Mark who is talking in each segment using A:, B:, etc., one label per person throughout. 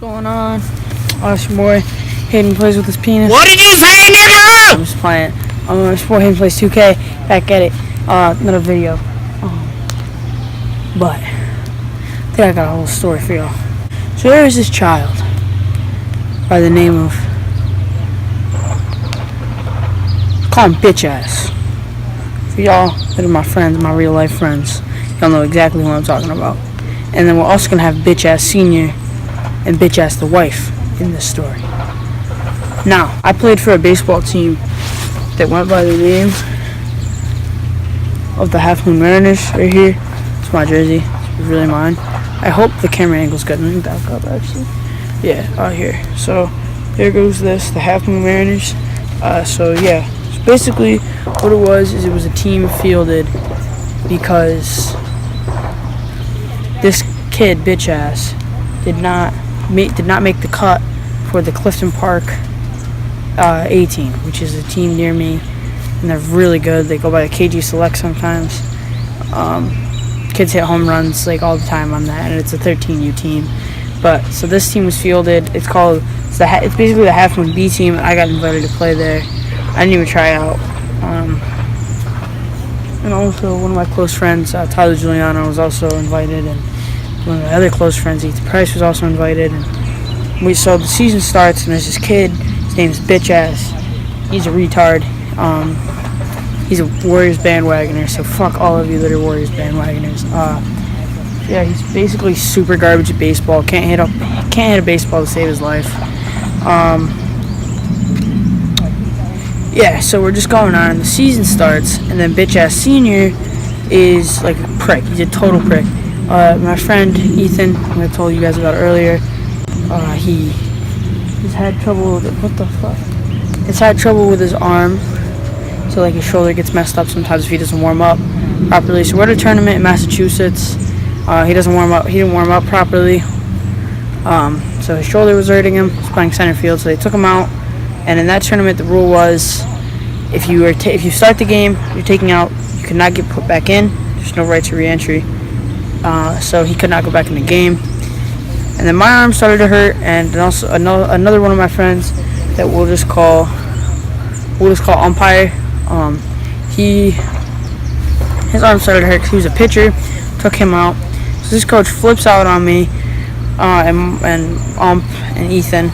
A: Going on? Oh, it's your boy Hayden plays with his penis.
B: What did you say, nigga?
A: I'm just playing. It's your boy Hayden plays 2K. Back at it. Another video. But I think I got a whole story for y'all. So there is this child by the name of, call him Bitchass. For y'all that are my friends, my real life friends, y'all know exactly who I'm talking about. And then we're also gonna have Bitchass Senior and Bitchass the wife in this story. Now, I played for a baseball team that went by the name of the Half Moon Mariners right here. It's my jersey. It's really mine. I hope the camera angle's good. Let me back up actually. Yeah, out here. So there goes this, the Half Moon Mariners. So yeah. So basically what it was is it was a team fielded because this kid, Bitchass, did not make the cut for the Clifton Park A team, which is a team near me, and they're really good. They go by the KG Select sometimes. Kids hit home runs like all the time on that, and it's a 13U team. But so this team was fielded. It's basically the Half Moon B team. I got invited to play there. I didn't even try out. And also one of my close friends, Tyler Giuliano, was also invited, and one of my other close friends, Ethan Price, was also invited. And so the season starts, and there's this kid. His name is Bitchass. He's a retard. He's a Warriors bandwagoner, so fuck all of you that are Warriors bandwagoners. Yeah, he's basically super garbage at baseball. Can't hit a baseball to save his life. Yeah, so we're just going on, and the season starts, and then Bitchass Senior is like a prick. He's a total prick. My friend Ethan, who I told you guys about earlier, he's had trouble with He's had trouble with his arm, so like his shoulder gets messed up sometimes if he doesn't warm up properly. So we're at a tournament in Massachusetts. He didn't warm up properly. So his shoulder was hurting him. He's playing center field, so they took him out. And in that tournament, the rule was if you start the game, you're taking out, you could not get put back in. There's no right to re-entry. So he could not go back in the game. And then my arm started to hurt, and also another one of my friends that we'll just call umpire. His arm started to hurt because he was a pitcher. Took him out. So this coach flips out on me, and Ethan,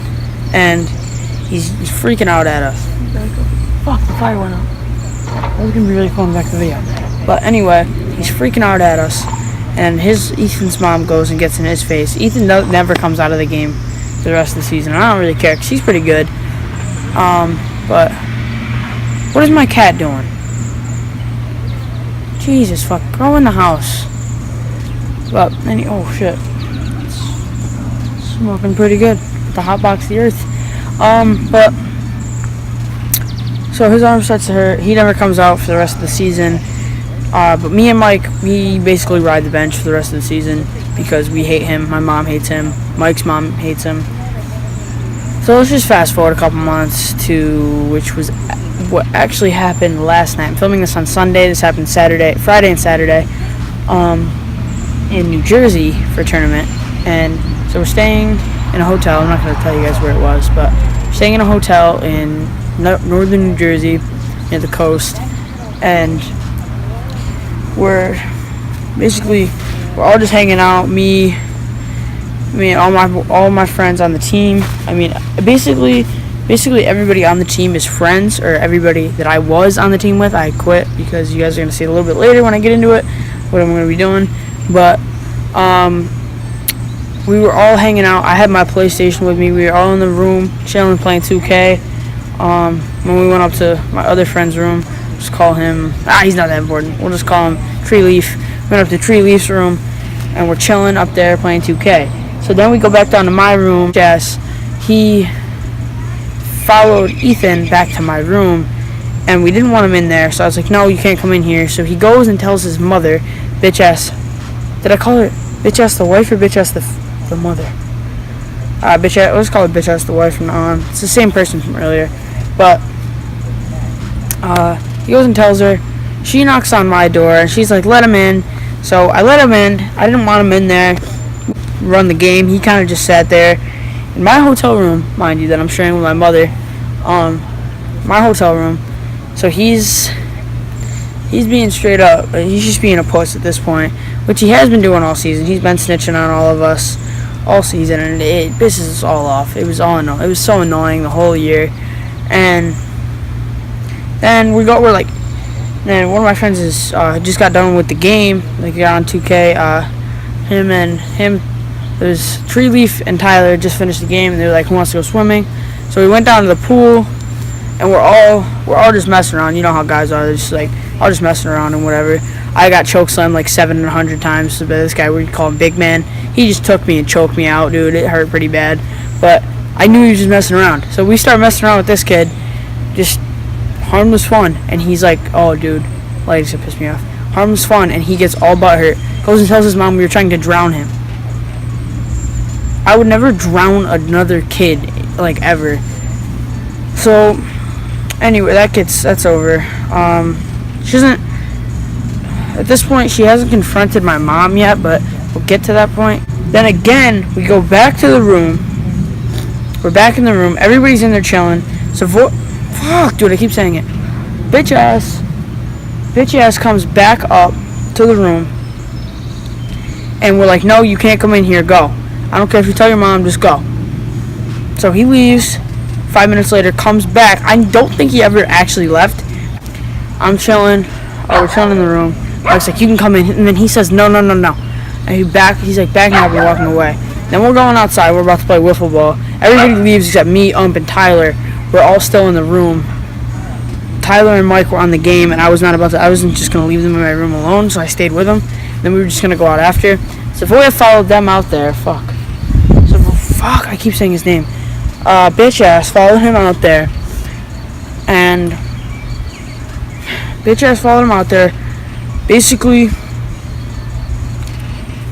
A: and he's freaking out at us. Fuck, the fire went out. I was gonna be really calling back the video. But anyway, he's freaking out at us. And Ethan's mom goes and gets in his face. Ethan never comes out of the game for the rest of the season. I don't really care because he's pretty good. But what is my cat doing? Jesus fuck, go in the house. But oh shit, it's smoking pretty good. The hot box of the earth. But so his arm starts to hurt. He never comes out for the rest of the season. But me and Mike, we basically ride the bench for the rest of the season because we hate him. My mom hates him. Mike's mom hates him. So let's just fast forward a couple months to which was what actually happened last night. I'm filming this on Sunday. This happened Friday and Saturday, in New Jersey for a tournament. And so we're staying in a hotel. I'm not going to tell you guys where it was, but we're staying in a hotel in northern New Jersey near the coast, and we're all just hanging out. Me and all my friends on the team. I mean, basically everybody on the team is friends, or everybody that I was on the team with. I quit because you guys are gonna see it a little bit later when I get into it what I'm gonna be doing. But we were all hanging out. I had my PlayStation with me. We were all in the room chilling, playing 2K. When we went up to my other friend's room, just call him, he's not that important, we'll just call him Tree Leaf. We went up to Tree Leaf's room, and we're chilling up there playing 2K. So then we go back down to my room. Jess, he followed Ethan back to my room, and we didn't want him in there, so I was like, no, you can't come in here. So he goes and tells his mother, Bitchass, did I call her Bitchass the wife or Bitchass the mother? Bitchass, let's call her Bitchass the wife from now on. It's the same person from earlier. But he goes and tells her. She knocks on my door, and she's like, let him in. So I let him in. I didn't want him in there, run the game. He kind of just sat there, in my hotel room, mind you, that I'm sharing with my mother. My hotel room. So he's being straight up. He's just being a puss at this point, which he has been doing all season. He's been snitching on all of us all season, and it pisses us all off. It was so annoying the whole year. And then then one of my friends is just got done with the game. Like, got on 2K. There's Tree Leaf and Tyler just finished the game, and they were like, "Who wants to go swimming?" So we went down to the pool, and we're all just messing around. You know how guys are. They're just like all just messing around and whatever. I got chokeslammed like 700 times by this guy. We call him Big Man. He just took me and choked me out, dude. It hurt pretty bad, but I knew he was just messing around. So we started messing around with this kid, just harmless fun. And he's like, "Oh, dude, like, it's gonna piss me off." Harmless fun, and he gets all butthurt. Goes and tells his mom we were trying to drown him. I would never drown another kid, like, ever. So anyway, that's over. She doesn't, at this point, she hasn't confronted my mom yet, but we'll get to that point. Then again, we go back to the room. We're back in the room. Everybody's in there chilling. So fuck, dude, I keep saying it. Bitch ass comes back up to the room, and we're like, "No, you can't come in here. Go. I don't care if you tell your mom, just go." So he leaves. 5 minutes later, comes back. I don't think he ever actually left. I'm chilling. We're chilling in the room. I was like, "You can come in." And then he says, "No. And he's like backing up and walking away. Then we're going outside. We're about to play wiffle ball. Everybody leaves except me, and Tyler. We're all still in the room. Tyler and Mike were on the game, and I wasn't just going to leave them in my room alone, so I stayed with them. Then we were just going to go out after. So if we had followed them out there, I keep saying his name. Bitchass followed him out there, and Bitchass followed him out there. Basically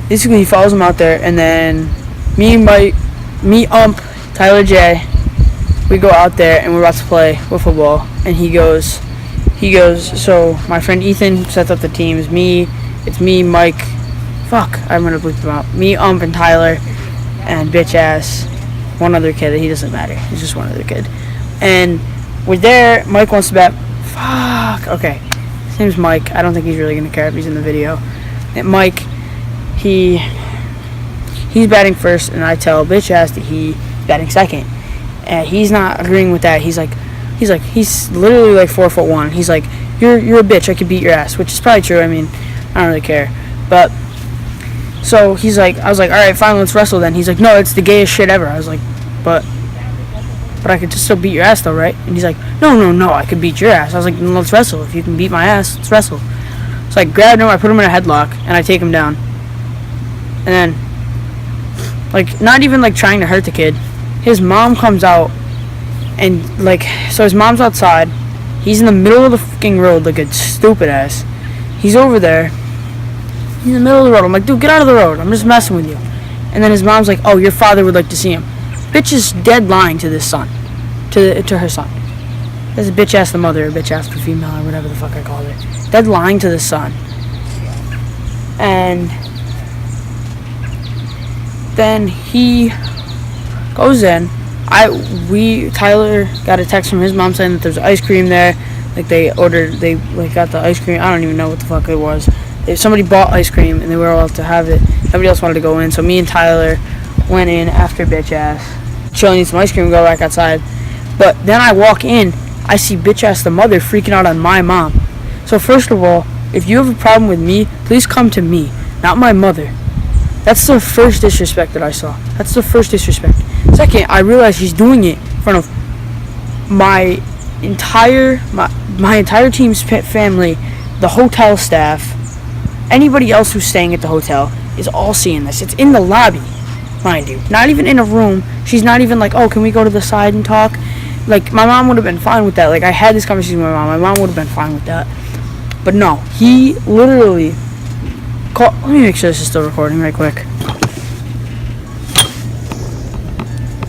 A: he follows him out there, and then Tyler J, we go out there, and we're about to play wiffle ball, and he goes, so my friend Ethan sets up the teams. It's me, Mike, I'm gonna bleep them out. Me, and Tyler, and Bitchass, one other kid. He doesn't matter. He's just one other kid. And we're there. Mike wants to bet. Okay. His name's Mike. I don't think he's really gonna care if he's in the video. And Mike, he's batting first, and I tell Bitchass that he's batting second, and he's not agreeing with that. He's literally like 4'1". He's like, you're a bitch. I could beat your ass, which is probably true. I mean, I don't really care, but. So he's like, I was like, all right, fine, let's wrestle then. He's like, no, it's the gayest shit ever. I was like, but I could just still beat your ass though, right? And he's like, no, I could beat your ass. I was like, then let's wrestle. If you can beat my ass, let's wrestle. So I grabbed him, I put him in a headlock, and I take him down. And then, like, not even like trying to hurt the kid. His mom comes out, and like, so his mom's outside. He's in the middle of the fucking road like a stupid ass. He's over there. He's in the middle of the road. I'm like, dude, get out of the road. I'm just messing with you. And then his mom's like, oh, your father would like to see him. Bitch is dead lying to this son. To her son. This is bitch ass the mother, or bitch ass the female, or whatever the fuck I call it. Dead lying to the son. And then he goes in. Tyler got a text from his mom saying that there's ice cream there. Like, they got the ice cream. I don't even know what the fuck it was. If somebody bought ice cream and they were allowed to have it, nobody else wanted to go in. So me and Tyler went in after bitch ass, chilling, eat some ice cream, and go back outside. But then I walk in, I see bitch ass the mother freaking out on my mom. So first of all, if you have a problem with me, please come to me, not my mother. That's the first disrespect that I saw. That's the first disrespect. Second, I realized he's doing it in front of my entire team's family, the hotel staff. Anybody else who's staying at the hotel is all seeing this. It's in the lobby, mind you. Not even in a room. She's not even like, oh, can we go to the side and talk? Like, my mom would have been fine with that. Like, I had this conversation with my mom. My mom would have been fine with that. But no, he literally called. Let me make sure this is still recording right quick.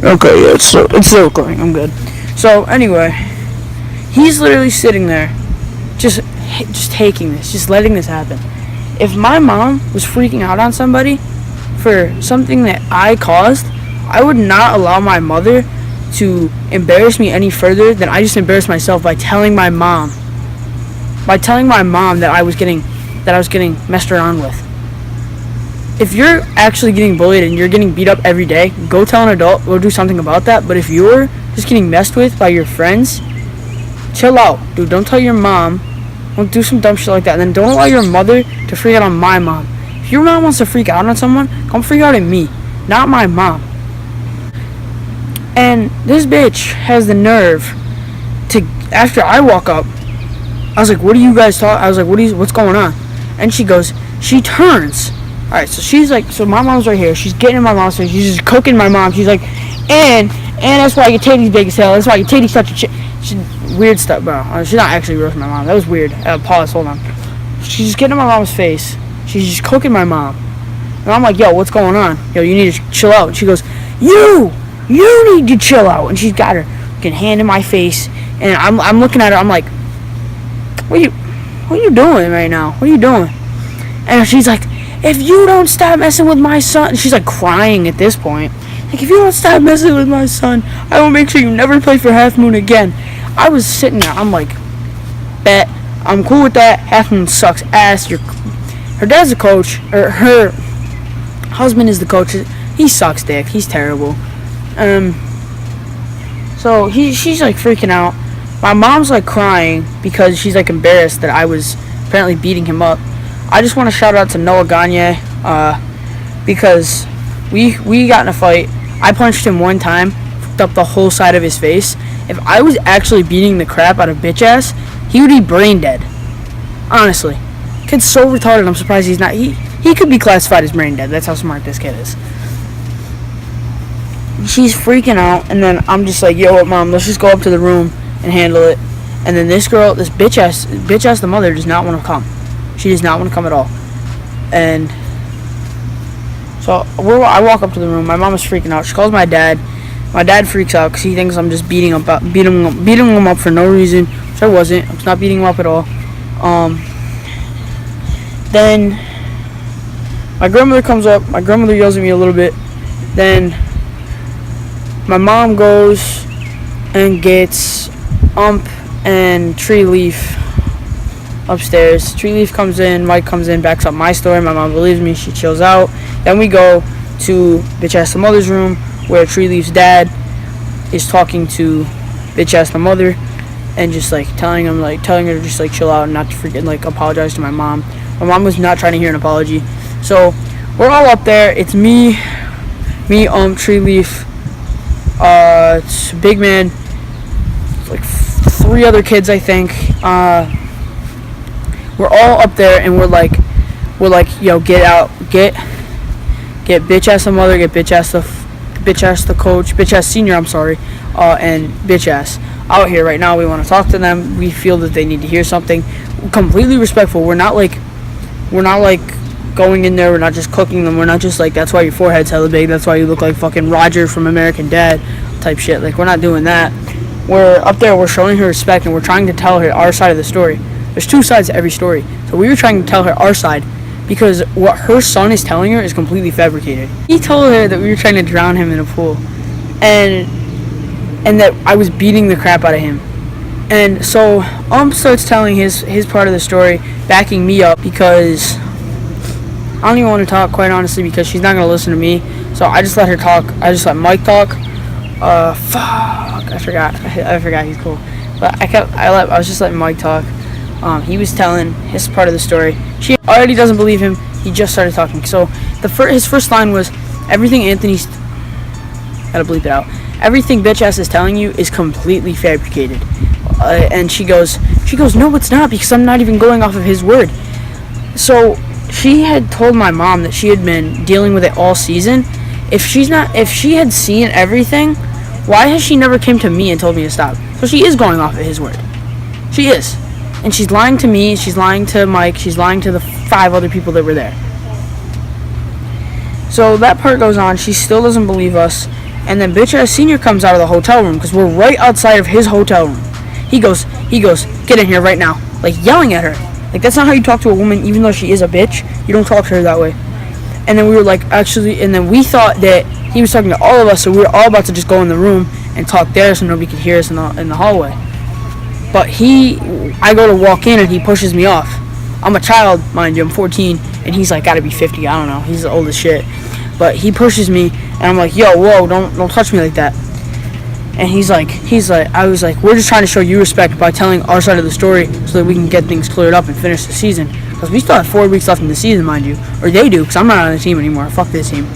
A: Okay, yeah, it's still recording. I'm good. So, anyway, he's literally sitting there, just taking this, just letting this happen. If my mom was freaking out on somebody for something that I caused, I would not allow my mother to embarrass me any further than I just embarrassed myself by telling my mom. That I was getting messed around with. If you're actually getting bullied and you're getting beat up every day, go tell an adult, go do something about that. But if you're just getting messed with by your friends, chill out, dude. Don't tell your mom. Don't do some dumb shit like that. And then don't allow your mother to freak out on my mom. If your mom wants to freak out on someone, come freak out at me, not my mom. And this bitch has the nerve to, after I walk up, I was like, what are you guys talking? I was like, what's going on? And she turns. Alright, so she's like, so my mom's right here. She's getting in my mom's face. She's just cooking my mom. She's like, and that's why your titty's big as hell. That's why your titty's such a shit. Weird stuff, bro. She's not actually roasting my mom. That was weird. Pause, hold on. She's just getting in my mom's face. She's just cooking my mom. And I'm like, yo, what's going on? Yo, you need to chill out. And she goes, you need to chill out. And she's got her fucking hand in my face. And I'm looking at her. I'm like, what are you doing right now? What are you doing? And she's like, if you don't stop messing with my son. And she's like crying at this point. Like, if you don't stop messing with my son, I will make sure you never play for Half Moon again. I was sitting there. I'm like, bet. I'm cool with that. Half Moon sucks ass. Her dad's a coach. Or her husband is the coach. He sucks dick. He's terrible. So she's like freaking out. My mom's like crying because she's like embarrassed that I was apparently beating him up. I just want to shout out to Noah Gagne, because we got in a fight. I punched him one time, fucked up the whole side of his face. If I was actually beating the crap out of Bitchass, he would be brain dead. Honestly. Kid's so retarded, I'm surprised he's not. He could be classified as brain dead. That's how smart this kid is. She's freaking out, and then I'm just like, yo, what, mom, let's just go up to the room and handle it. And then this bitch ass the mother does not want to come. She does not want to come at all. And so I walk up to the room. My mom is freaking out. She calls my dad. My dad freaks out because he thinks I'm just beating him up for no reason, which I wasn't. I was not beating him up at all. Then my grandmother comes up. My grandmother yells at me a little bit. Then my mom goes and gets and Tree Leaf upstairs. Tree Leaf comes in, Mike comes in, backs up my story. My mom believes me, she chills out. Then we go to Bitchass the mother's room, where Tree Leaf's dad is talking to Bitchass the mother and just like telling her to just like chill out and not to freaking like apologize to my mom. My mom was not trying to hear an apology. So we're all up there. It's me, Tree Leaf, it's Big Man, like 3 other kids, I think. We're all up there, and we're like, yo, get out, get Bitchass the mother, get Bitchass the coach, Bitchass senior, I'm sorry, and Bitchass out here right now. We want to talk to them. We feel that they need to hear something. We're completely respectful. We're not like going in there. We're not just cooking them. We're not just like, that's why your forehead's hella big. That's why you look like fucking Roger from American Dad type shit. Like, we're not doing that. We're up there. We're showing her respect, and we're trying to tell her our side of the story. There's 2 sides to every story. So we were trying to tell her our side, because what her son is telling her is completely fabricated. He told her that we were trying to drown him in a pool, and that I was beating the crap out of him. And so starts telling his part of the story, backing me up, because I don't even want to talk, quite honestly, because she's not going to listen to me. So I just let her talk. I just let Mike talk. I forgot he's cool. But I was just letting Mike talk. He was telling his part of the story. She already doesn't believe him. He just started talking. So his first line was, everything Anthony's, gotta bleep it out, everything Bitchass is telling you is completely fabricated. And she goes, no, it's not, because I'm not even going off of his word. So she had told my mom that she had been dealing with it all season. If she had seen everything, why has she never came to me and told me to stop? So she is going off of his word. She is. And she's lying to me, she's lying to Mike, she's lying to the 5 other people that were there. So that part goes on. She still doesn't believe us. And then Bitchass Senior comes out of the hotel room, because we're right outside of his hotel room. He goes, get in here right now. Like, yelling at her. Like, that's not how you talk to a woman, even though she is a bitch. You don't talk to her that way. And then we were like, and then we thought that he was talking to all of us, so we were all about to just go in the room and talk there so nobody could hear us in the hallway. But I go to walk in and he pushes me off. I'm a child, mind you, I'm 14, and he's like gotta be 50, I don't know, he's the oldest shit. But he pushes me, and I'm like, yo, whoa, don't touch me like that. And he's like, I was like, we're just trying to show you respect by telling our side of the story so that we can get things cleared up and finish the season. Because we still have 4 weeks left in the season, mind you. Or they do, because I'm not on the team anymore. Fuck this team.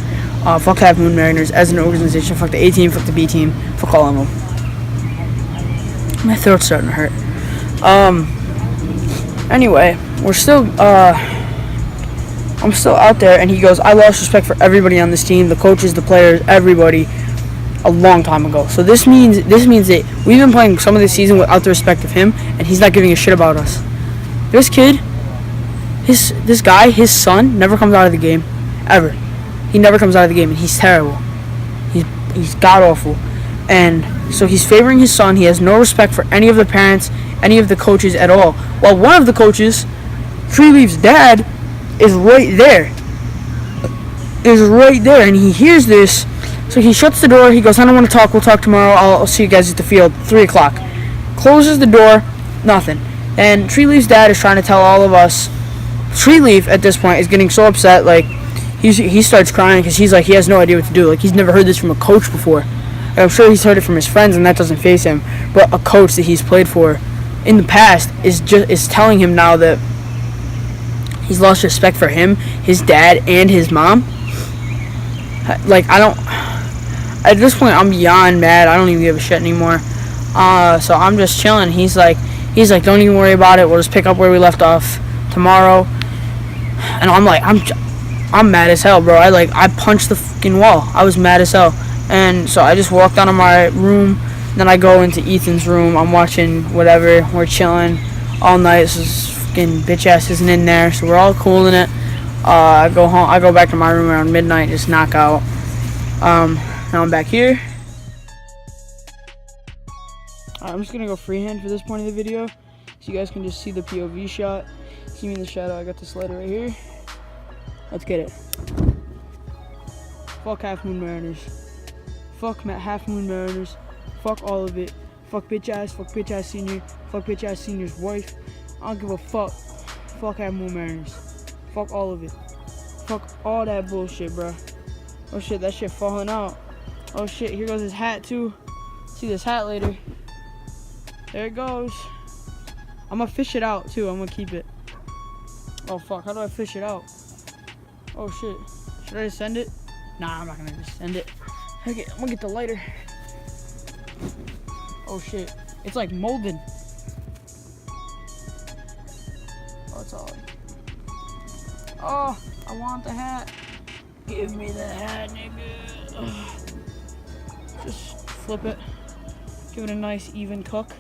A: Fuck Half Moon Mariners as an organization. Fuck the A team, fuck the B team, fuck all of them. My throat's starting to hurt. Anyway, we're still, I'm still out there, and he goes, I lost respect for everybody on this team, the coaches, the players, everybody, a long time ago. So this means that we've been playing some of this season without the respect of him, and he's not giving a shit about us. This kid, this guy, his son, never comes out of the game, ever. He never comes out of the game, and he's terrible. He's god-awful. And so he's favoring his son. He has no respect for any of the parents, any of the coaches at all. Well, one of the coaches, Treeleaf's dad, is right there. And he hears this, so he shuts the door. He goes, I don't want to talk. We'll talk tomorrow. I'll see you guys at the field, 3 o'clock. Closes the door, nothing. And Treeleaf's dad is trying to tell all of us. Treeleaf, at this point, is getting so upset, like, he starts crying because he's like, he has no idea what to do. Like, he's never heard this from a coach before. And I'm sure he's heard it from his friends, and that doesn't faze him. But a coach that he's played for in the past is telling him now that he's lost respect for him, his dad, and his mom. Like, at this point, I'm beyond mad. I don't even give a shit anymore. So I'm just chilling. He's like, don't even worry about it. We'll just pick up where we left off tomorrow. And I'm like, I'm mad as hell, bro. I punched the fucking wall. I was mad as hell. And so I just walked out of my room. Then I go into Ethan's room. I'm watching whatever. We're chilling all night. This fucking Bitchass isn't in there, so we're all cooling it. I go home. I go back to my room around midnight, just knock out. Now I'm back here. I'm just gonna go freehand for this point of the video, so you guys can just see the POV shot. See me in the shadow. I got this letter right here. Let's get it. Fuck Half Moon Mariners. Fuck Half Moon Mariners. Fuck all of it. Fuck Bitchass. Fuck Bitchass Senior. Fuck Bitchass Senior's wife. I don't give a fuck. Fuck Half Moon Mariners. Fuck all of it. Fuck all that bullshit, bruh. Oh shit, that shit falling out. Oh shit, here goes his hat too. See this hat later. There it goes. I'm gonna fish it out too. I'm gonna keep it. Oh fuck, how do I fish it out? Oh shit. Should I just send it? Nah, I'm not gonna just send it. Okay, I'm gonna get the lighter. Oh shit. It's like molded. Oh, it's all. Oh, I want the hat. Give me the hat, nigga. Ugh. Just flip it. Give it a nice even cook.